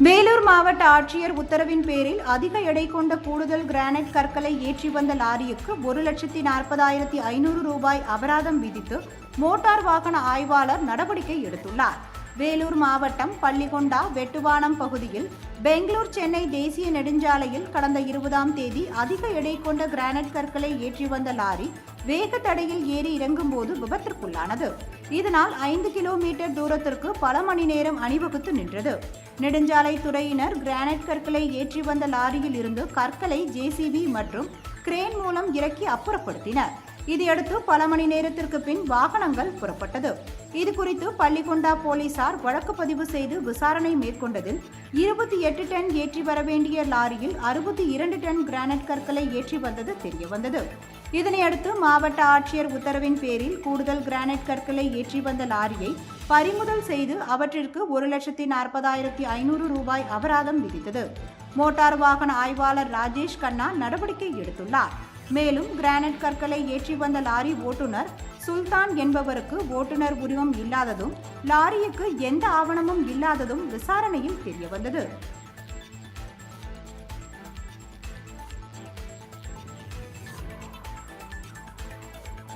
வேலூர் மாவட்ட ஆட்சியர் உத்தரவின் பேரில் அதிக எடை கொண்ட கூடுதல் கிரானைட் கற்களை ஏற்றி வந்த லாரிக்கு 1,40,500 ரூபாய் அபராதம் விதித்து மோட்டார் வாகன ஆய்வாளர் நடவடிக்கை எடுத்துள்ளார். வேலூர் மாவட்டம் பள்ளிகொண்டா வெட்டுவானம் பகுதியில் பெங்களூர் சென்னை தேசிய நெடுஞ்சாலையில் கடந்த 20ஆம் தேதி அதிக எடை கொண்ட கிரானைட் கற்களை ஏற்றி வந்த லாரி வேக தடையில் ஏறி இறங்கும் போது விபத்திற்குள்ளானது. இதனால் 5 கிலோமீட்டர் தூரத்திற்கு பல மணி நேரம் அணிவகுத்து நின்றது. நெடுஞ்சாலை துறையினர் கிரானைட் கற்களை ஏற்றி வந்த லாரியில் இருந்து கற்களை JCB மற்றும் கிரேன் மூலம் இறக்கி அப்புறப்படுத்தினர். இதையடுத்து பல மணி நேரத்திற்கு பின் வாகனங்கள் புறப்பட்டது. இதுகுறித்து பள்ளிகொண்டா போலீசார் வழக்கு பதிவு செய்து விசாரணை மேற்கொண்டதில் 28 டன் ஏற்றி வர வேண்டிய லாரியில் 62 டன் கிரானைட் கற்களை ஏற்றி வந்தது தெரியவந்தது. இதனையடுத்து மாவட்ட ஆட்சியர் உத்தரவின் பேரில் கூடுதல் கிரானைட் கற்களை ஏற்றி வந்த லாரியை பறிமுதல் செய்து அவற்றிற்கு 1,40,500 ரூபாய் அபராதம் விதித்தது. மோட்டார் வாகன ஆய்வாளர் ராஜேஷ் கண்ணா நடவடிக்கை எடுத்துள்ளார். மேலும் கிரானைட் கற்களை ஏற்றி வந்த லாரி ஓட்டுநர் சுல்தான் என்பவருக்கு ஓட்டுநர் உரிமம் இல்லாததும் லாரிக்கு எந்த ஆவணமும் இல்லாததும் விசாரணையில் தெரியவந்தது.